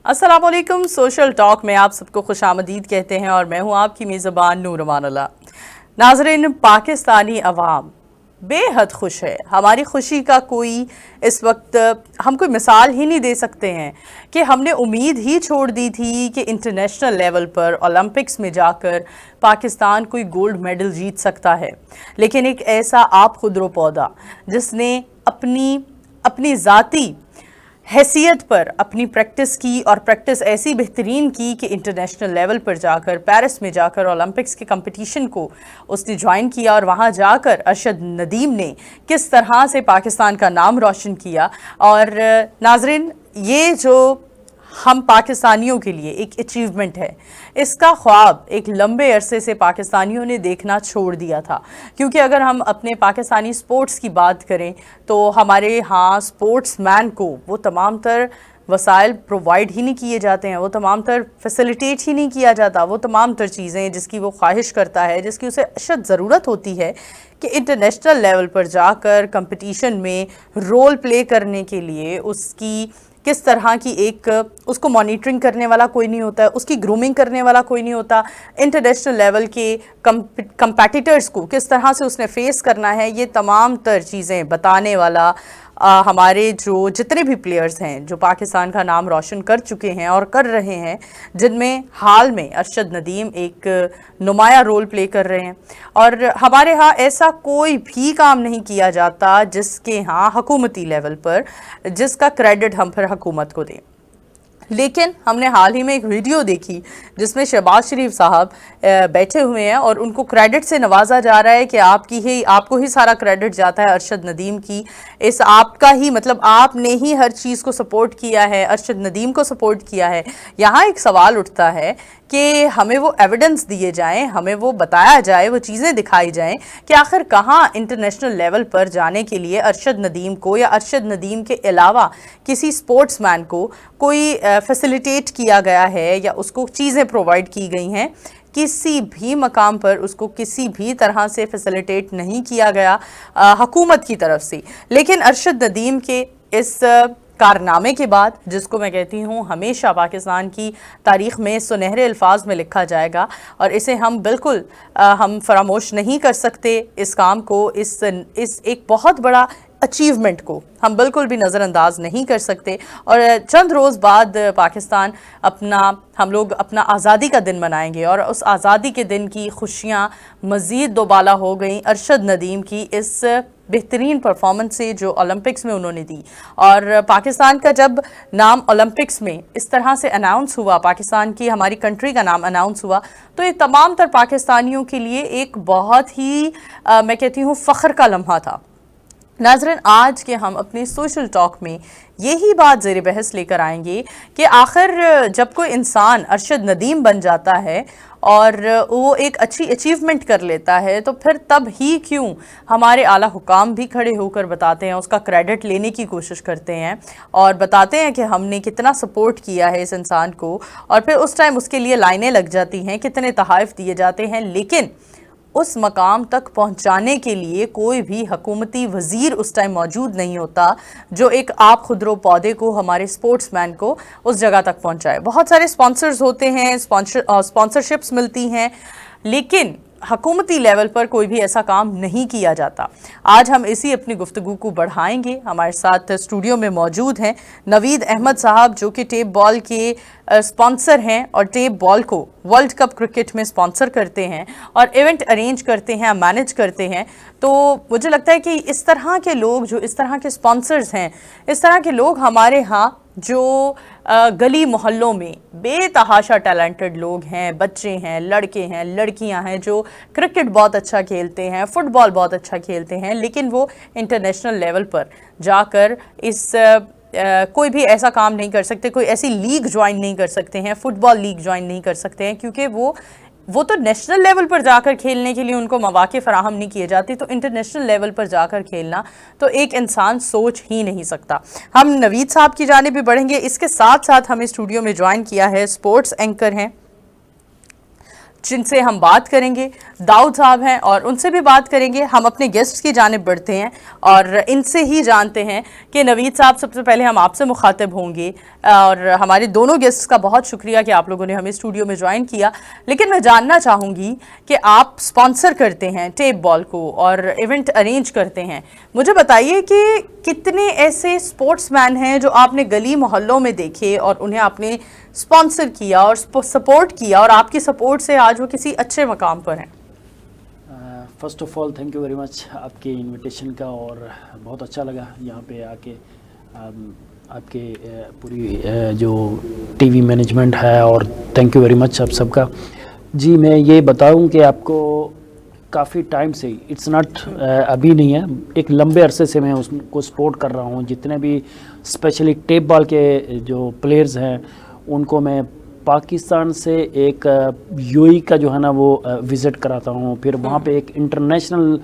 السلام علیکم. Social talk میں آپ سب کو خوش آمدید کہتے ہیں اور میں ہوں آپ کی میزبان نور امان اللہ. ناظرین، پاکستانی عوام بے حد خوش ہے. ہماری خوشی کا کوئی اس وقت ہم کوئی مثال ہی نہیں دے سکتے ہیں کہ ہم نے امید ہی چھوڑ دی تھی کہ انٹرنیشنل لیول پر اولمپکس میں جا کر پاکستان کوئی گولڈ میڈل جیت سکتا ہے، لیکن ایک ایسا آپ خودرو پودا جس نے اپنی ذاتی حیثیت پر اپنی پریکٹس کی اور پریکٹس ایسی بہترین کی کہ انٹرنیشنل لیول پر جا کر پیرس میں جا کر اولمپکس کے کمپٹیشن کو اس نے جوائن کیا اور وہاں جا کر ارشد ندیم نے کس طرح سے پاکستان کا نام روشن کیا. اور ناظرین، یہ جو ہم پاکستانیوں کے لیے ایک اچیومنٹ ہے، اس کا خواب ایک لمبے عرصے سے پاکستانیوں نے دیکھنا چھوڑ دیا تھا. کیونکہ اگر ہم اپنے پاکستانی سپورٹس کی بات کریں تو ہمارے ہاں سپورٹس مین کو وہ تمام تر وسائل پرووائڈ ہی نہیں کیے جاتے ہیں، وہ تمام تر فیسیلیٹیٹ ہی نہیں کیا جاتا، وہ تمام تر چیزیں جس کی وہ خواہش کرتا ہے، جس کی اسے اشد ضرورت ہوتی ہے کہ انٹرنیشنل لیول پر جا کر کمپٹیشن میں رول پلے کرنے کے لیے اس کی کس طرح کی اس کو مانیٹرنگ کرنے والا کوئی نہیں ہوتا ہے، اس کی گرومنگ کرنے والا کوئی نہیں ہوتا، انٹرنیشنل لیول کے کمپیٹیٹرز کو کس طرح سے اس نے فیس کرنا ہے، یہ تمام تر چیزیں بتانے والا ہمارے جتنے بھی پلیئرز ہیں جو پاکستان کا نام روشن کر چکے ہیں اور کر رہے ہیں، جن میں حال میں ارشد ندیم ایک نمایاں رول پلے کر رہے ہیں. اور ہمارے ہاں ایسا کوئی بھی کام نہیں کیا جاتا جس کے ہاں حکومتی لیول پر جس کا کریڈٹ ہم پھر حکومت کو دیں. لیکن ہم نے حال ہی میں ایک ویڈیو دیکھی جس میں شہباز شریف صاحب بیٹھے ہوئے ہیں اور ان کو کریڈٹ سے نوازا جا رہا ہے کہ آپ کو ہی سارا کریڈٹ جاتا ہے ارشد ندیم کی، آپ کا ہی مطلب آپ نے ہی ہر چیز کو سپورٹ کیا ہے، ارشد ندیم کو سپورٹ کیا ہے. یہاں ایک سوال اٹھتا ہے کہ ہمیں وہ ایویڈنس دیے جائیں، ہمیں وہ بتایا جائے، وہ چیزیں دکھائی جائیں کہ آخر کہاں انٹرنیشنل لیول پر جانے کے لیے ارشد ندیم کو یا ارشد ندیم کے علاوہ کسی سپورٹس مین کو کوئی فیسیلیٹیٹ کیا گیا ہے یا اس کو چیزیں پرووائڈ کی گئی ہیں. کسی بھی مقام پر اس کو کسی بھی طرح سے فیسیلیٹیٹ نہیں کیا گیا حکومت کی طرف سے. لیکن ارشد ندیم کے اس کارنامے کے بعد، جس کو میں کہتی ہوں ہمیشہ پاکستان کی تاریخ میں سنہرے الفاظ میں لکھا جائے گا اور اسے ہم بالکل ہم فراموش نہیں کر سکتے، اس کام کو، اس ایک بہت بڑا اچیومنٹ کو ہم بالکل بھی نظر انداز نہیں کر سکتے. اور چند روز بعد پاکستان ہم لوگ اپنا آزادی کا دن منائیں گے اور اس آزادی کے دن کی خوشیاں مزید دوبالا ہو گئیں ارشد ندیم کی اس بہترین پرفارمنس سے جو اولمپکس میں انہوں نے دی. اور پاکستان کا جب نام اولمپکس میں اس طرح سے اناؤنس ہوا، پاکستان کی ہماری کنٹری کا نام اناؤنس ہوا، تو یہ تمام تر پاکستانیوں کے لیے ایک بہت ہی میں کہتی ہوں فخر کا لمحہ تھا. ناظرین، آج کے ہم اپنے سوشل ٹاک میں یہی بات زیر بحث لے کر آئیں گے کہ آخر جب کوئی انسان ارشد ندیم بن جاتا ہے اور وہ ایک اچھی اچیومنٹ کر لیتا ہے تو پھر تب ہی کیوں ہمارے اعلیٰ حکام بھی کھڑے ہو کر بتاتے ہیں، اس کا کریڈٹ لینے کی کوشش کرتے ہیں اور بتاتے ہیں کہ ہم نے کتنا سپورٹ کیا ہے اس انسان کو، اور پھر اس ٹائم اس کے لیے لائنیں لگ جاتی ہیں، کتنے تحائف دیے جاتے ہیں. لیکن اس مقام تک پہنچانے کے لیے کوئی بھی حکومتی وزیر اس ٹائم موجود نہیں ہوتا جو ایک آپ خودرو پودے کو، ہمارے سپورٹس مین کو اس جگہ تک پہنچائے. بہت سارے سپانسرز ہوتے ہیں، سپانسرشپس ملتی ہیں، لیکن حکومتی لیول پر کوئی بھی ایسا کام نہیں کیا جاتا. آج ہم اسی اپنی گفتگو کو بڑھائیں گے. ہمارے ساتھ اسٹوڈیو میں موجود ہیں نوید احمد صاحب، جو کہ ٹیپ بال کے سپانسر ہیں اور ٹیپ بال کو ورلڈ کپ کرکٹ میں سپانسر کرتے ہیں اور ایونٹ ارینج کرتے ہیں، مینج کرتے ہیں. تو مجھے لگتا ہے کہ اس طرح کے لوگ، جو اس طرح کے سپانسرز ہیں، اس طرح کے لوگ ہمارے ہاں جو گلی محلوں میں بے تحاشا ٹیلنٹڈ لوگ ہیں، بچے ہیں، لڑکے ہیں، لڑکیاں ہیں جو کرکٹ بہت اچھا کھیلتے ہیں، فٹ بال بہت اچھا کھیلتے ہیں، لیکن وہ انٹرنیشنل لیول پر جا کر کوئی بھی ایسا کام نہیں کر سکتے، کوئی ایسی لیگ جوائن نہیں کر سکتے ہیں، فٹ بال لیگ جوائن نہیں کر سکتے ہیں، کیونکہ وہ تو نیشنل لیول پر جا کر کھیلنے کے لیے ان کو مواقع فراہم نہیں کیے جاتے. تو انٹرنیشنل لیول پر جا کر کھیلنا تو ایک انسان سوچ ہی نہیں سکتا. ہم نوید صاحب کی جانب بھی بڑھیں گے. اس کے ساتھ ساتھ ہمیں اسٹوڈیو میں جوائن کیا ہے، سپورٹس اینکر ہیں جن سے ہم بات کریں گے داؤد صاحب ہیں اور ان سے بھی بات کریں گے. ہم اپنے گیسٹ کی جانب بڑھتے ہیں اور ان سے ہی جانتے ہیں کہ نوید صاحب سب سے پہلے ہم آپ سے مخاطب ہوں گے اور ہمارے دونوں گیسٹ کا بہت شکریہ کہ آپ لوگوں نے ہمیں اسٹوڈیو میں جوائن کیا. لیکن میں جاننا چاہوں گی کہ آپ سپانسر کرتے ہیں ٹیپ بال کو اور ایونٹ ارینج کرتے ہیں. مجھے بتائیے کہ کتنے ایسے اسپورٹس مین ہیں جو آپ نے گلی محلوں میں دیکھے اور انہیں آپ نے اسپانسر کیا اور سپورٹ کیا اور آپ کی سپورٹ سے آج وہ کسی اچھے مقام پر ہیں؟ First of all thank you very much آپ کے انویٹیشن کا, اور بہت اچھا لگا یہاں پہ آ کے. آپ کے پوری جو ٹی وی مینجمنٹ ہے, اور تھینک یو ویری مچ آپ سب کا. جی میں یہ بتاؤں کہ آپ کو کافی ٹائم سے, اٹس ناٹ ابھی نہیں ہے, ایک لمبے عرصے سے میں اس کو سپورٹ کر رہا ہوں. جتنے بھی اسپیشلی ٹیپ بال کے جو پلیئرز ہیں ان کو میں پاکستان سے ایک یو ای کا جو ہے نا وہ وزٹ کراتا ہوں. پھر وہاں پہ ایک انٹرنیشنل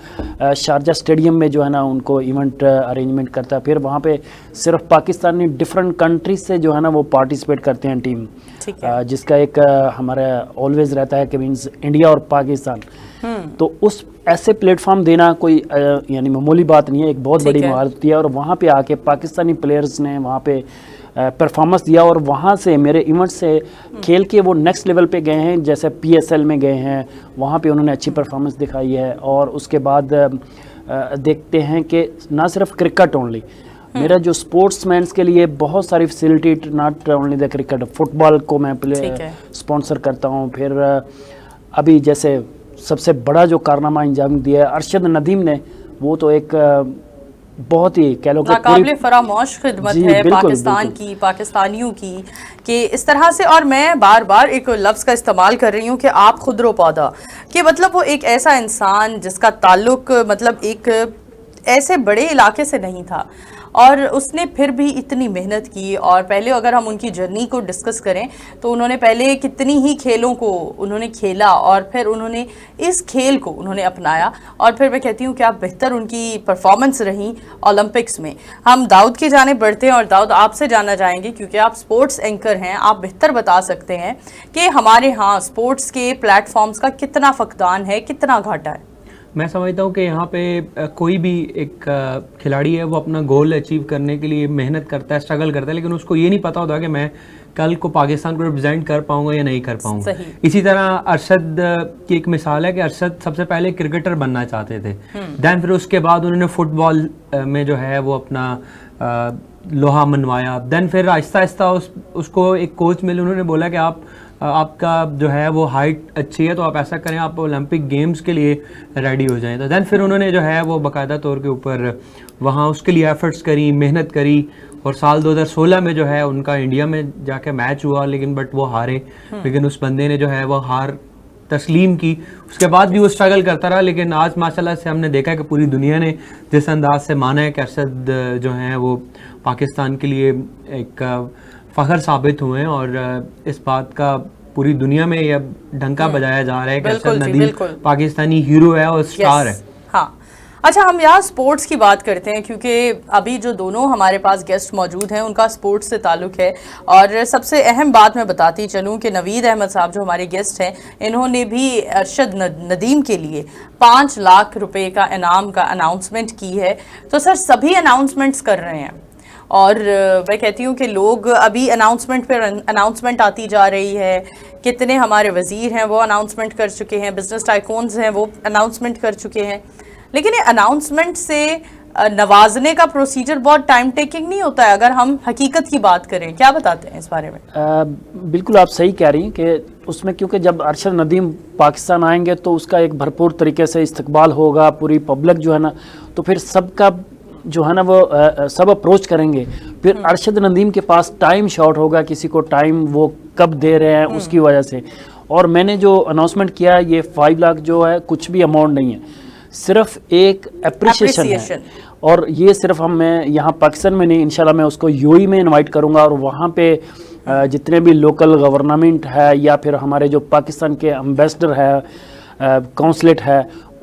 شارجہ اسٹیڈیم میں جو ہے نا ان کو ایونٹ ارینجمنٹ کرتا ہے. پھر وہاں پہ صرف پاکستانی ڈفرینٹ کنٹریز سے جو ہے نا وہ پارٹیسپیٹ کرتے ہیں ٹیم, جس کا ایک ہمارا آلویز رہتا ہے کہ مینس انڈیا اور پاکستان. تو اس ایسے پلیٹ فارم دینا کوئی یعنی معمولی بات نہیں ہے, ایک بہت بڑی مہارت ہوتی ہے. اور وہاں پہ آ کے پاکستانی پلیئرز نے وہاں پہ پرفارمنس دیا اور وہاں سے میرے ایونٹ سے کھیل کے وہ نیکسٹ لیول پہ گئے ہیں. جیسے پی ایس ایل میں گئے ہیں, وہاں پہ انہوں نے اچھی پرفارمنس دکھائی ہے. اور اس کے بعد دیکھتے ہیں کہ نہ صرف کرکٹ اونلی, میرا جو اسپورٹس مینس کے لیے بہت ساری facility, not only the cricket, football کو میں اسپانسر کرتا ہوں. پھر ابھی جیسے سب سے بڑا جو کارنامہ انجام دیا ہے ارشد ندیم نے, وہ تو ایک بہت ہی کہہ لو کہ ناقابل فراموش خدمت ہے پاکستان کی, پاکستانیوں کی, کہ اس طرح سے. اور میں بار بار ایک لفظ کا استعمال کر رہی ہوں کہ آپ خودرو پودا, کہ مطلب وہ ایک ایسا انسان جس کا تعلق مطلب ایک ایسے بڑے علاقے سے نہیں تھا, اور اس نے پھر بھی اتنی محنت کی. اور پہلے اگر ہم ان کی جرنی کو ڈسکس کریں تو انہوں نے پہلے کتنی ہی کھیلوں کو انہوں نے کھیلا, اور پھر انہوں نے اس کھیل کو انہوں نے اپنایا, اور پھر میں کہتی ہوں کہ آپ بہتر ان کی پرفارمنس رہیں اولمپکس میں. ہم داؤد کی جانب بڑھتے ہیں اور داؤد آپ سے جاننا چاہیں گے, کیونکہ آپ سپورٹس اینکر ہیں, آپ بہتر بتا سکتے ہیں کہ ہمارے ہاں سپورٹس کے پلیٹ فارمز کا کتنا فقدان ہے, کتنا گھاٹا ہے. میں سمجھتا ہوں کہ یہاں پہ کوئی بھی ایک کھلاڑی ہے وہ اپنا گول اچیو کرنے کے لیے محنت کرتا ہے, اسٹرگل کرتا ہے, لیکن اس کو یہ نہیں پتا ہوتا کہ میں کل کو پاکستان کو ریپرزینٹ کر پاؤں گا یا نہیں کر پاؤں گا. اسی طرح ارشد کی ایک مثال ہے کہ ارشد سب سے پہلے کرکٹر بننا چاہتے تھے, دین پھر اس کے بعد انہوں نے فٹ بال میں جو ہے وہ اپنا لوہا منوایا. دین پھر آہستہ آہستہ اس کو ایک کوچ ملے, انہوں نے بولا کہ آپ کا جو ہے وہ ہائٹ اچھی ہے تو آپ ایسا کریں, آپ اولمپک گیمز کے لیے ریڈی ہو جائیں. تو دین پھر انہوں نے جو ہے وہ باقاعدہ طور کے اوپر وہاں اس کے لیے ایفرٹس کری, محنت کری, اور سال 2016 میں جو ہے ان کا انڈیا میں جا کے میچ ہوا, لیکن بٹ وہ ہارے. لیکن اس بندے نے جو ہے وہ ہار تسلیم کی, اس کے بعد بھی وہ اسٹرگل کرتا رہا. لیکن آج ماشاءاللہ سے ہم نے دیکھا کہ پوری دنیا نے جس انداز سے مانا ہے کہ ارشد جو ہیں وہ پاکستان کے لیے ایک فخر ثابت ہوئے ہیں, اور اس بات کا پوری دنیا میں یہ ڈھنکا بجایا جا رہا ہے کہ ارشد ندیم پاکستانی ہیرو ہے اور اسٹار ہے. ہاں اچھا, ہم یہاں سپورٹس کی بات کرتے ہیں کیونکہ ابھی جو دونوں ہمارے پاس گیسٹ موجود ہیں ان کا سپورٹس سے تعلق ہے. اور سب سے اہم بات میں بتاتی چلوں کہ نوید احمد صاحب جو ہمارے گیسٹ ہیں, انہوں نے بھی ارشد ندیم کے لیے 5 لاکھ روپے کا انعام کا اناؤنسمنٹ کی ہے. تو سر سبھی اناؤنسمنٹس کر رہے ہیں, اور میں کہتی ہوں کہ لوگ ابھی اناؤنسمنٹ پہ اناؤنسمنٹ آتی جا رہی ہے. کتنے ہمارے وزیر ہیں وہ اناؤنسمنٹ کر چکے ہیں, بزنس ٹائکونز ہیں وہ اناؤنسمنٹ کر چکے ہیں. لیکن یہ اناؤنسمنٹ سے نوازنے کا پروسیجر بہت ٹائم ٹیکنگ نہیں ہوتا ہے اگر ہم حقیقت کی بات کریں؟ کیا بتاتے ہیں اس بارے میں؟ بالکل آپ صحیح کہہ رہی ہیں کہ اس میں کیونکہ جب ارشد ندیم پاکستان آئیں گے تو اس کا ایک بھرپور طریقے سے استقبال ہوگا, پوری پبلک جو ہے نا, تو پھر سب کا جو ہے نا وہ سب اپروچ کریں گے. پھر ارشد ندیم کے پاس ٹائم شارٹ ہوگا, کسی کو ٹائم وہ کب دے رہے ہیں اس کی وجہ سے. اور میں نے جو اناؤنسمنٹ کیا یہ 5 لاکھ جو ہے کچھ بھی اماؤنٹ نہیں ہے, صرف ایک اپریشیشن ہے. اور یہ صرف میں یہاں پاکستان میں نہیں, انشاءاللہ میں اس کو یو ای میں انوائٹ کروں گا, اور وہاں پہ جتنے بھی لوکل گورنمنٹ ہے یا پھر ہمارے جو پاکستان کے امبیسڈر ہے, کونسلیٹ ہے,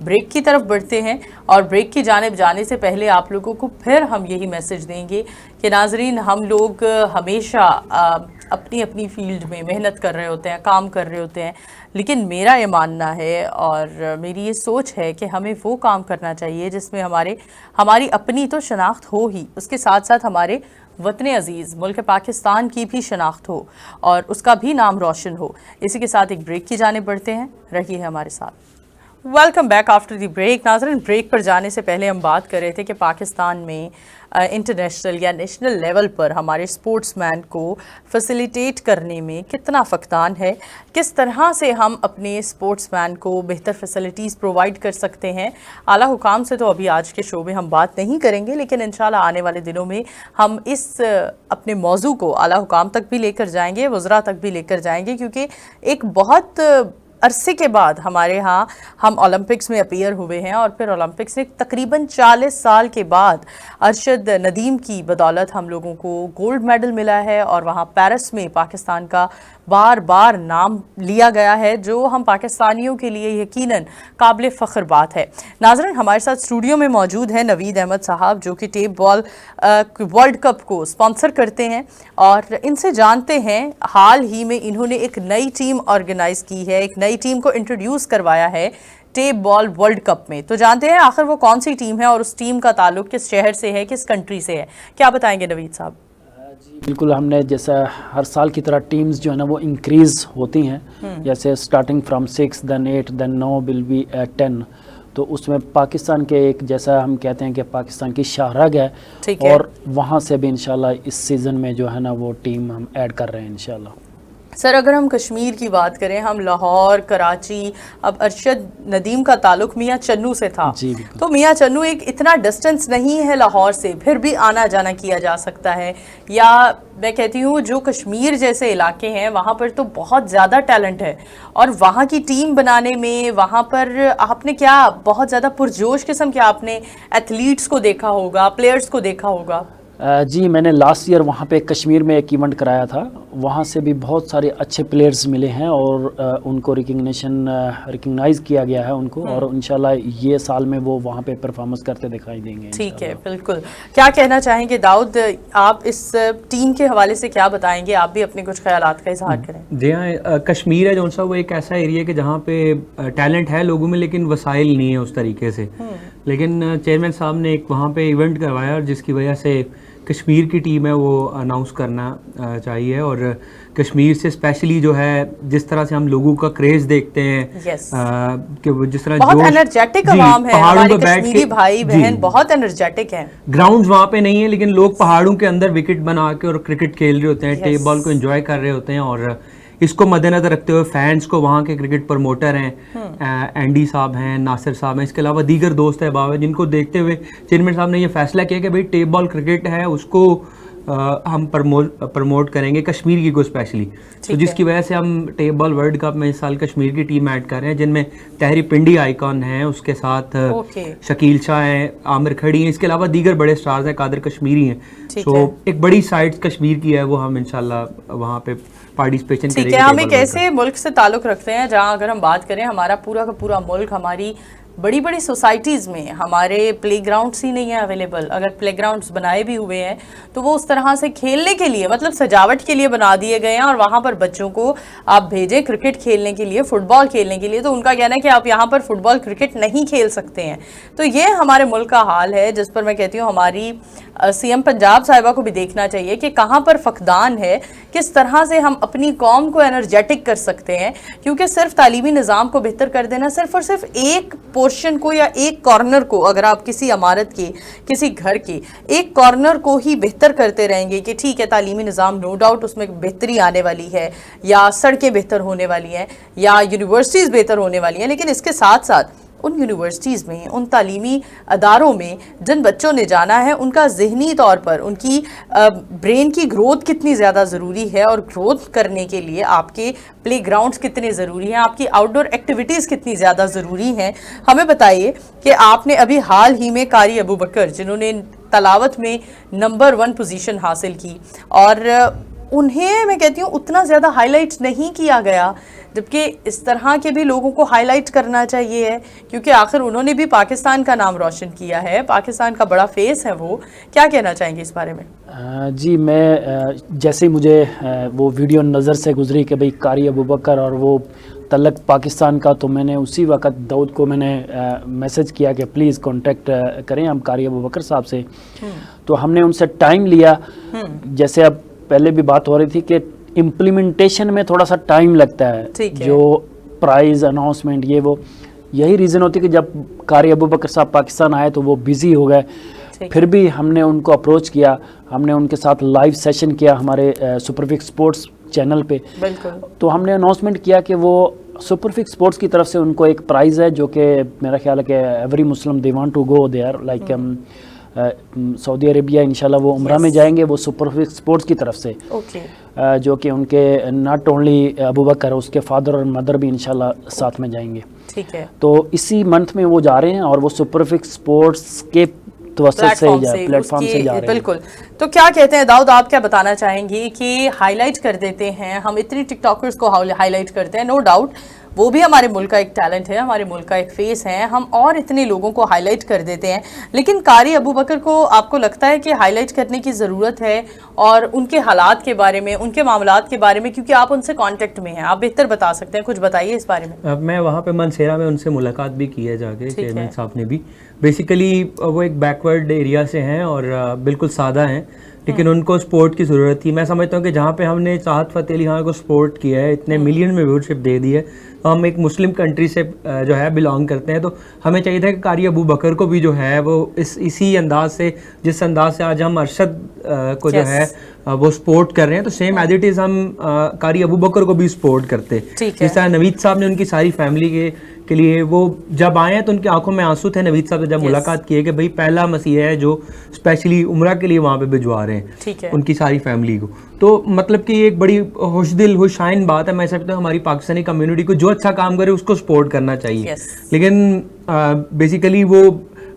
بریک کی طرف بڑھتے ہیں اور بریک کی جانب جانے سے پہلے آپ لوگوں کو پھر ہم یہی میسج دیں گے کہ ناظرین ہم لوگ ہمیشہ اپنی اپنی فیلڈ میں محنت کر رہے ہوتے ہیں, کام کر رہے ہوتے ہیں, لیکن میرا یہ ماننا ہے اور میری یہ سوچ ہے کہ ہمیں وہ کام کرنا چاہیے جس میں ہماری اپنی تو شناخت ہو ہی, اس کے ساتھ ساتھ ہمارے وطن عزیز ملک پاکستان کی بھی شناخت ہو اور اس کا بھی نام روشن ہو. اسی کے ساتھ ایک بریک کی جانب بڑھتے ہیں, رہیے ہمارے ساتھ. Welcome back after the break. ناظرین بریک پر جانے سے پہلے ہم بات کر رہے تھے کہ پاکستان میں انٹرنیشنل یا نیشنل لیول پر ہمارے سپورٹس مین کو فیسیلیٹیٹ کرنے میں کتنا فقدان ہے, کس طرح سے ہم اپنے سپورٹس مین کو بہتر فیسیلیٹیز پرووائڈ کر سکتے ہیں. اعلیٰ حکام سے تو ابھی آج کے شو میں ہم بات نہیں کریں گے, لیکن انشاءاللہ آنے والے دنوں میں ہم اس اپنے موضوع کو اعلیٰ حکام تک بھی لے کر جائیں گے, وزراء تک بھی لے کر جائیں گے, کیونکہ ایک بہت عرصے کے بعد ہمارے ہاں ہم اولمپکس میں اپیئر ہوئے ہیں اور پھر اولمپکس میں تقریباً 40 سال کے بعد ارشد ندیم کی بدولت ہم لوگوں کو گولڈ میڈل ملا ہے اور وہاں پیرس میں پاکستان کا بار بار نام لیا گیا ہے, جو ہم پاکستانیوں کے لیے یقیناً قابل فخر بات ہے. ناظرین ہمارے ساتھ اسٹوڈیو میں موجود ہیں نوید احمد صاحب, جو کہ ٹیپ بال ورلڈ کپ کو سپانسر کرتے ہیں, اور ان سے جانتے ہیں حال ہی میں انہوں نے ایک نئی ٹیم آرگنائز کی ہے, ایک نئی ٹیم کو انٹروڈیوس کروایا ہے ٹیپ بال ورلڈ کپ میں. تو جانتے ہیں آخر وہ کون سی ٹیم ہے اور اس ٹیم کا تعلق کس شہر سے ہے, کس کنٹری سے ہے, کیا بتائیں گے نوید صاحب؟ جی بالکل, ہم نے جیسا ہر سال کی طرح ٹیمز جو ہے نا وہ انکریز ہوتی ہیں, جیسے starting from 6 then 8 then now will be 10. تو اس میں پاکستان کے ایک جیسا ہم کہتے ہیں کہ پاکستان کی شاہرگ ہے, اور وہاں سے بھی انشاءاللہ اس سیزن میں جو ہے نا وہ ٹیم ہم ایڈ کر رہے ہیں انشاءاللہ. سر اگر ہم کشمیر کی بات کریں, ہم لاہور, کراچی, اب ارشد ندیم کا تعلق میاں چنو سے تھا, تو میاں چنو ایک اتنا ڈسٹنس نہیں ہے لاہور سے, پھر بھی آنا جانا کیا جا سکتا ہے. یا میں کہتی ہوں جو کشمیر جیسے علاقے ہیں وہاں پر تو بہت زیادہ ٹیلنٹ ہے, اور وہاں کی ٹیم بنانے میں وہاں پر آپ نے کیا بہت زیادہ پرجوش قسم کے آپ نے ایتھلیٹس کو دیکھا ہوگا, پلیئرز کو دیکھا ہوگا. جی میں نے لاسٹ ایئر وہاں پہ کشمیر میں ایک ایونٹ کرایا تھا, وہاں سے بھی بہت سارے اچھے پلیئرز ملے ہیں اور ان کو ریکگنائز کیا گیا ہے ان کو, اور انشاءاللہ یہ سال میں وہ وہاں پہ پرفارمنس کرتے دکھائی دیں گے. ٹھیک ہے, بالکل. کیا کہنا چاہیں گے داؤد, آپ اس ٹیم کے حوالے سے کیا بتائیں گے, آپ بھی اپنے کچھ خیالات کا اظہار کریں. جی ہاں, کشمیر ہے جون سا وہ ایک ایسا ایریا ہے کہ جہاں پہ ٹیلنٹ ہے لوگوں میں, لیکن وسائل نہیں ہے اس طریقے سے. لیکن چیئرمین صاحب نے ایک وہاں پہ ایونٹ کروایا, اور جس کی وجہ سے کشمیر کی ٹیم ہے وہ اناؤنس کرنا چاہیے. اور کشمیر سے اسپیشلی جو ہے جس طرح سے ہم لوگوں کا کریز دیکھتے ہیں کہ جس طرح بہت انرجیٹک عوام ہے ہمارے کشمیری بھائی بہن, بہت انرجیٹک ہیں. گراؤنڈز وہاں پہ نہیں ہیں, لیکن لوگ پہاڑوں کے اندر وکٹ بنا کے اور کرکٹ کھیل رہے ہوتے ہیں, ٹیپ بال کو انجوائے کر رہے ہوتے ہیں. اور اس کو مد نظر رکھتے ہوئے فینس کو وہاں کے کرکٹ پروموٹر ہیں, اینڈی صاحب ہیں, ناصر صاحب ہیں, اس کے علاوہ دیگر دوست احباب ہیں, جن کو دیکھتے ہوئے چیئرمین صاحب نے یہ فیصلہ کیا کہ بھئی ٹیپ بال کرکٹ ہے اس کو ہم پروموٹ کریں گے, کشمیر کی کو اسپیشلی. تو جس کی وجہ سے ہم ٹیپ بال ورلڈ کپ میں اس سال کشمیر کی ٹیم ایڈ کر رہے ہیں, جن میں طاہری پنڈی آئیکن ہیں, اس کے ساتھ شکیل شاہ ہیں, عامر کھڑی ہیں, اس کے علاوہ دیگر بڑے سٹارز ہیں, قادر کشمیری ہیں. سو ایک بڑی سائٹ کشمیر کی ہے, وہ ہم انشاءاللہ وہاں پہ پارٹیسپیشن کریں گے. ہم ایک ایسے ملک سے تعلق رکھتے ہیں جہاں اگر ہم بات کریں ہمارا پورا کا پورا ملک, ہماری بڑی بڑی سوسائٹیز میں ہمارے پلے گراؤنڈس ہی نہیں ہیں اویلیبل. اگر پلے گراؤنڈس بنائے بھی ہوئے ہیں تو وہ اس طرح سے کھیلنے کے لیے, مطلب سجاوٹ کے لیے بنا دیے گئے ہیں, اور وہاں پر بچوں کو آپ بھیجیں کرکٹ کھیلنے کے لیے, فٹ بال کھیلنے کے لیے, تو ان کا کہنا ہے کہ آپ یہاں پر فٹ بال کرکٹ نہیں کھیل سکتے ہیں. تو یہ ہمارے ملک کا حال ہے, جس پر میں کہتی ہوں ہماری سی ایم پنجاب صاحبہ کو بھی دیکھنا چاہیے کہ کہاں پر فقدان ہے, کس طرح سے ہم اپنی قوم کو انرجیٹک کر سکتے ہیں. کیونکہ صرف تعلیمی نظام کو بہتر کر دینا, صرف اور صرف ایک پورشن کو یا ایک کارنر کو, اگر آپ کسی عمارت کے, کسی گھر کے ایک کارنر کو ہی بہتر کرتے رہیں گے کہ ٹھیک ہے تعلیمی نظام نو ڈاؤٹ اس میں بہتری آنے والی ہے, یا سڑکیں بہتر ہونے والی ہیں, یا یونیورسٹیز بہتر ہونے والی ہیں, لیکن اس کے ساتھ ساتھ ان یونیورسٹیز میں, ان تعلیمی اداروں میں جن بچوں نے جانا ہے, ان کا ذہنی طور پر ان کی برین کی گروتھ کتنی زیادہ ضروری ہے, اور گروتھ کرنے کے لیے آپ کے پلے گراؤنڈز کتنے ضروری ہیں, آپ کی آؤٹ ڈور ایکٹیویٹیز کتنی زیادہ ضروری ہیں. ہمیں بتائیے کہ آپ نے ابھی حال ہی میں قاری ابو بکر, جنہوں نے تلاوت میں نمبر 1 پوزیشن حاصل کی, اور انہیں میں کہتی ہوں اتنا زیادہ ہائی لائٹ نہیں کیا گیا، جبکہ اس طرح کے بھی لوگوں کو ہائی لائٹ کرنا چاہیے ہے، کیونکہ آخر انہوں نے بھی پاکستان کا نام روشن کیا ہے، پاکستان کا بڑا فیس ہے وہ. کیا کہنا چاہیں گے اس بارے میں؟ جی میں جیسے مجھے وہ ویڈیو نظر سے گزری کہ بھئی قاری ابوبکر اور وہ تعلق پاکستان کا، تو میں نے اسی وقت داؤد کو میں نے میسج کیا کہ پلیز کانٹیکٹ کریں ہم قاری ابوبکر صاحب سے. تو ہم نے ان سے ٹائم لیا، جیسے اب پہلے بھی بات ہو رہی تھی کہ امپلیمنٹیشن میں تھوڑا سا ٹائم لگتا ہے، جو پرائز اناؤنسمنٹ یہ وہ، یہی ریزن ہوتی ہے کہ جب قاری ابوبکر صاحب پاکستان آئے تو وہ بیزی ہو گئے. پھر بھی ہم نے ان کو اپروچ کیا، ہم نے ان کے ساتھ لائیو سیشن کیا ہمارے سپر فکس سپورٹس چینل پہ. تو ہم نے اناؤنسمنٹ کیا کہ وہ سپر فکس سپورٹس کی طرف سے ان کو ایک پرائز ہے، جو کہ میرا خیال ہے کہ ایوری مسلم they want to go there, like سعودی عربیہ انشاءاللہ وہ عمرہ میں جائیں گے، وہ سپر فکس سپورٹس کی طرف سے، جو کہ ان کے ناٹ اونلی ابوبکر، اس کے فادر اور مدر بھی انشاءاللہ ساتھ میں جائیں گے. ٹھیک ہے. تو اسی منتھ میں وہ جا رہے ہیں اور وہ سپر فکس سپورٹس کے توسط سے پلیٹ فارم سے جا رہے ہیں. بالکل. تو کیا کہتے ہیں داؤد، آپ کیا بتانا چاہیں گے کہ ہائی لائٹ کر دیتے ہیں ہم اتنی ٹک ٹاکرز کو ہائی لائٹ کرتے ہیں، نو ڈاؤٹ وہ بھی ہمارے ملک کا ایک ٹیلنٹ ہے، ہمارے ملک کا ایک فیس ہے، ہم اور اتنے لوگوں کو ہائی لائٹ کر دیتے ہیں، لیکن قاری ابوبکر کو آپ کو لگتا ہے کہ ہائی لائٹ کرنے کی ضرورت ہے، اور ان کے حالات کے بارے میں، ان کے معاملات کے بارے میں، کیونکہ آپ ان سے کانٹیکٹ میں ہیں، آپ بہتر بتا سکتے ہیں، کچھ بتائیے اس بارے میں. میں وہاں پہ منسیرا میں ان سے ملاقات بھی کی ہے جا کے، چیئرمین صاحب نے بھی. بیسیکلی وہ ایک بیکورڈ ایریا سے ہیں اور بالکل سادہ ہیں، لیکن ان کو سپورٹ کی ضرورت تھی. میں سمجھتا ہوں کہ جہاں پہ ہم نے چاہت فتح علی خان کو سپورٹ کیا ہے، اتنے ملین میں ویورشپ دے دی ہے، ہم ایک مسلم کنٹری سے جو ہے بلانگ کرتے ہیں، تو ہمیں چاہیے تھا کہ قاری ابوبکر کو بھی جو ہے وہ اسی انداز سے، جس انداز سے آج ہم ارشد کو جو ہے وہ سپورٹ کر رہے ہیں، تو سیم ایز اٹ از ہم قاری ابوبکر کو بھی سپورٹ کرتے. جس طرح نوید صاحب نے ان کی ساری فیملی کے لیے، وہ جب آئے ہیں تو ان کی آنکھوں میں آنسو تھے نوید صاحب سے جب ملاقات کی ہے کہ بھئی پہلا مسیح ہے جو اسپیشلی عمرہ کے لیے وہاں پہ بھجوا رہے ہیں ان کی ساری فیملی کو. تو مطلب کہ یہ ایک بڑی خوش دل خوش شائن بات ہے. میں سمجھتا ہوں ہماری پاکستانی کمیونٹی کو جو اچھا کام کرے اس کو سپورٹ کرنا چاہیے، لیکن بیسیکلی وہ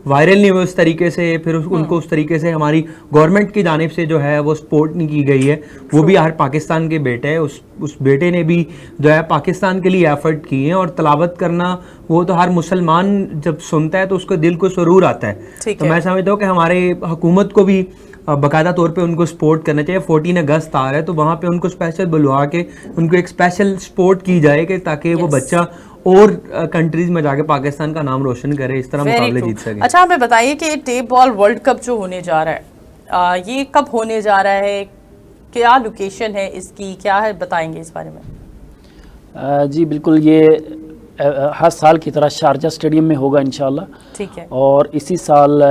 وائرل نہیں ہوئے اس طریقے سے، پھر ان کو اس طریقے سے ہماری گورنمنٹ کی جانب سے جو ہے وہ سپورٹ نہیں کی گئی ہے. وہ بھی ہر پاکستان کے بیٹے ہیں، اس بیٹے نے بھی جو ہے پاکستان کے لیے ایفرٹ کیے ہیں، اور تلاوت کرنا وہ تو ہر مسلمان جب سنتا ہے تو اس کو دل کو سرور آتا ہے. تو میں سمجھتا ہوں کہ ہمارے حکومت کو بھی باقاعدہ طور پہ ان کو سپورٹ کرنا چاہیے. 14 اگست آ رہا ہے تو وہاں پہ ان کو اسپیشل بلوا کے ان کو ایک اسپیشل سپورٹ کی جائے کہ تاکہ وہ بچہ اور کنٹریز میں جا کے پاکستان کا نام روشن کرے، اس طرح مقابلے جیت سکے. اچھا ہمیں بتائیے کہ ٹیپ بال ورلڈ کپ جو ہونے جا رہا ہے، یہ کب ہونے جا رہا ہے، کیا لوکیشن ہے اس کی، کیا ہے، بتائیں گے اس بارے میں؟ جی بالکل، یہ ہر سال کی طرح شارجہ اسٹیڈیم میں ہوگا انشاءاللہ. ٹھیک ہے. اور اسی سال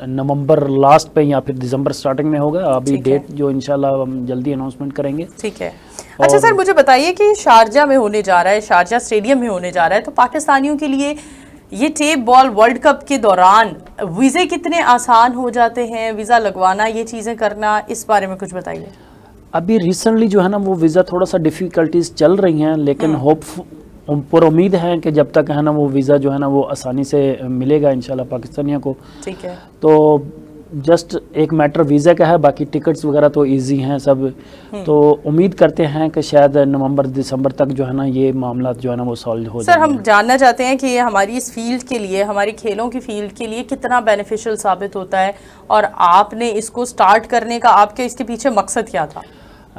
نومبر لاسٹ پہ یا پھر دسمبر سٹارٹنگ میں ہوگا. ابھی ڈیٹ جو انشاءاللہ ہم جلدی اناؤنسمنٹ کریں گے. ٹھیک ہے. اچھا سر مجھے بتائیے کہ شارجہ میں ہونے جا رہا ہے، شارجہ اسٹیڈیم میں ہونے جا رہا ہے، تو پاکستانیوں کے لیے یہ ٹیپ بال ورلڈ کپ کے دوران ویزے کتنے آسان ہو جاتے ہیں، ویزا لگوانا، یہ چیزیں کرنا، اس بارے میں کچھ بتائیے. ابھی ریسنٹلی جو ہے نا وہ ویزا تھوڑا سا ڈیفیکلٹیز چل رہی ہیں، لیکن پر امید ہے کہ جب تک ہے نا وہ ویزا جو ہے نا وہ آسانی سے ملے گا انشاءاللہ پاکستانیوں کو. ٹھیک ہے. تو جسٹ ایک میٹر ویزا کا ہے، باقی ٹکٹس وغیرہ تو ایزی ہیں سب. تو امید کرتے ہیں کہ شاید نومبر دسمبر تک جو ہے نا یہ معاملات جو ہے نا وہ سالو ہو جائیں. سر ہم جاننا چاہتے ہیں کہ یہ ہماری اس فیلڈ کے لیے، ہماری کھیلوں کی فیلڈ کے لیے کتنا بینیفیشل ثابت ہوتا ہے، اور آپ نے اس کو سٹارٹ کرنے کا آپ کے اس کے پیچھے مقصد کیا تھا؟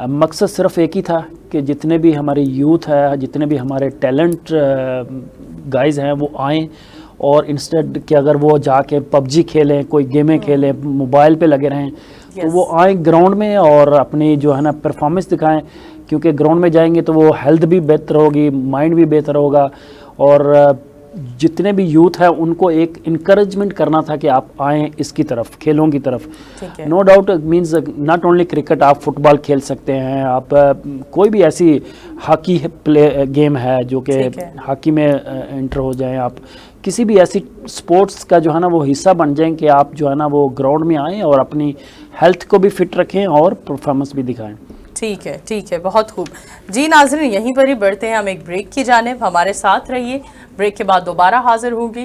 مقصد صرف ایک ہی تھا کہ جتنے بھی ہماری یوتھ ہے، جتنے بھی ہمارے ٹیلنٹ گائز ہیں وہ آئیں، اور انسٹیڈ کہ اگر وہ جا کے پب جی کھیلیں، کوئی گیمیں کھیلیں، موبائل پہ لگے رہیں، تو وہ آئیں گراؤنڈ میں اور اپنی جو ہے نا پرفارمنس دکھائیں. کیونکہ گراؤنڈ میں جائیں گے تو وہ ہیلتھ بھی بہتر ہوگی، مائنڈ بھی بہتر ہوگا، اور جتنے بھی یوتھ ہیں ان کو ایک انکریجمنٹ کرنا تھا کہ آپ آئیں اس کی طرف، کھیلوں کی طرف. No doubt means not only cricket, آپ فٹ بال کھیل سکتے ہیں، آپ کوئی بھی ایسی ہاکی گیم ہے جو کہ ہاکی میں انٹر ہو جائیں، آپ کسی بھی ایسی سپورٹس کا جو ہے نا وہ حصہ بن جائیں کہ آپ جو ہے نا وہ گراؤنڈ میں آئیں اور اپنی ہیلتھ کو بھی فٹ رکھیں اور پرفارمنس بھی دکھائیں. ٹھیک ہے، ٹھیک ہے، بہت خوب. جی ناظرین یہیں پر ہی بڑھتے ہیں ہم ایک بریک کی جانب، ہمارے ساتھ رہیے. بریک کے بعد دوبارہ حاضر ہوگی،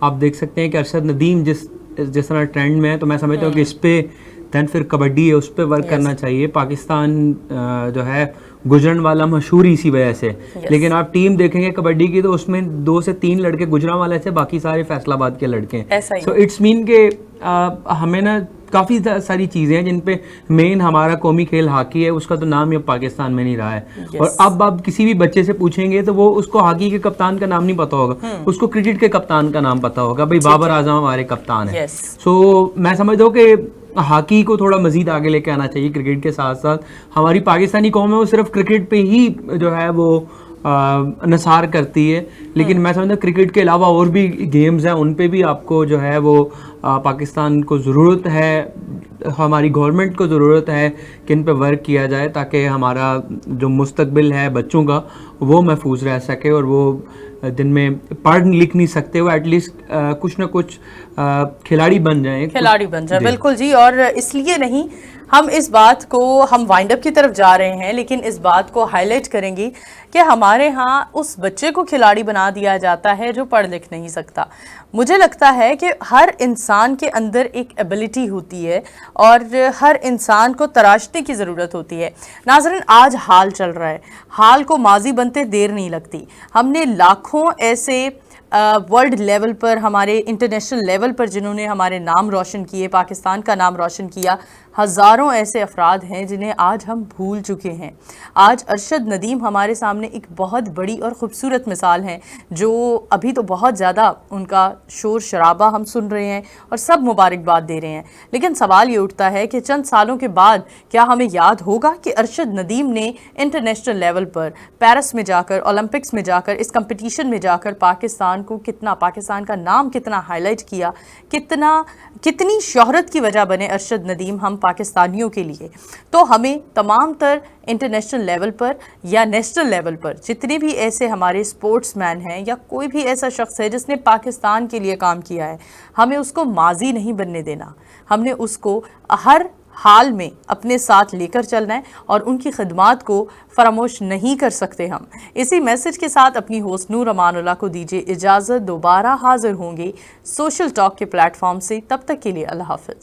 آپ دیکھ سکتے ہیں کہ ارشد ندیم جس طرح ٹرینڈ میں ہے، تو میں سمجھتا ہوں کہ اس پہ دین پھر کبڈی ہے، اس پہ ورک کرنا چاہیے. پاکستان جو ہے گجران والا مشہور اسی وجہ سے، لیکن آپ ٹیم دیکھیں گے کبڈی کی تو اس میں 2 سے 3 لڑکے گجران والے سے، باقی سارے فیصل آباد کے لڑکے ہیں. سو اٹس مین کہ ہمیں نا کافی ساری چیزیں ہیں جن پہ مین ہمارا قومی کھیل ہاکی ہے، اس کا تو نام یہ پاکستان میں نہیں رہا ہے. اور اب آپ کسی بھی بچے سے پوچھیں گے تو وہ اس کو ہاکی کے کپتان کا نام نہیں پتا ہوگا، اس کو کرکٹ کے کپتان کا نام پتا ہوگا، بھائی بابر اعظم ہمارے کپتان ہیں. سو میں سمجھتا ہوں کہ ہاکی کو تھوڑا مزید آگے لے کے آنا چاہیے کرکٹ کے ساتھ ساتھ. ہماری پاکستانی قوم ہے وہ صرف کرکٹ پہ ہی جو ہے وہ نثار کرتی ہے، لیکن میں سمجھتا ہوں کرکٹ کے علاوہ اور بھی گیمز ہیں، ان پہ بھی آپ کو جو ہے وہ پاکستان کو ضرورت ہے، ہماری گورنمنٹ کو ضرورت ہے کہ ان پہ ورک کیا جائے تاکہ ہمارا جو مستقبل ہے بچوں کا وہ محفوظ رہ سکے، اور وہ جن میں پڑھ لکھ نہیں سکتے وہ ایٹ لیسٹ کچھ نہ کچھ کھلاڑی بن جائیں. بالکل جی. اور اس لیے نہیں، ہم اس بات کو ہم وائنڈ اپ کی طرف جا رہے ہیں، لیکن اس بات کو ہائی لائٹ کریں گے کہ ہمارے ہاں اس بچے کو کھلاڑی بنا دیا جاتا ہے جو پڑھ لکھ نہیں سکتا. مجھے لگتا ہے کہ ہر انسان کے اندر ایک ایبلٹی ہوتی ہے اور ہر انسان کو تراشنے کی ضرورت ہوتی ہے. ناظرین، آج حال چل رہا ہے، حال کو ماضی بنتے دیر نہیں لگتی. ہم نے لاکھوں ایسے ورلڈ لیول پر، ہمارے انٹرنیشنل لیول پر جنہوں نے ہمارے نام روشن کیے، پاکستان کا نام روشن کیا، ہزاروں ایسے افراد ہیں جنہیں آج ہم بھول چکے ہیں. آج ارشد ندیم ہمارے سامنے ایک بہت بڑی اور خوبصورت مثال ہیں، جو ابھی تو بہت زیادہ ان کا شور شرابہ ہم سن رہے ہیں اور سب مبارکباد دے رہے ہیں، لیکن سوال یہ اٹھتا ہے کہ چند سالوں کے بعد کیا ہمیں یاد ہوگا کہ ارشد ندیم نے انٹرنیشنل لیول پر پیرس میں جا کر، اولمپکس میں جا کر، اس کمپٹیشن میں جا کر پاکستان کو کتنا، پاکستان کا نام کتنا ہائی لائٹ کیا، کتنی شہرت کی وجہ بنے ارشد ندیم ہم پاکستانیوں کے لیے. تو ہمیں تمام تر انٹرنیشنل لیول پر یا نیشنل لیول پر جتنے بھی ایسے ہمارے سپورٹس مین ہیں یا کوئی بھی ایسا شخص ہے جس نے پاکستان کے لیے کام کیا ہے، ہمیں اس کو ماضی نہیں بننے دینا. ہم نے اس کو ہر حال میں اپنے ساتھ لے کر چلنا ہے اور ان کی خدمات کو فراموش نہیں کر سکتے ہم. اسی میسج کے ساتھ اپنی ہوسٹ نور امان اللہ کو دیجیے اجازت. دوبارہ حاضر ہوں گے سوشل ٹاک کے پلیٹ فارم سے. تب تک کے لیے اللہ حافظ.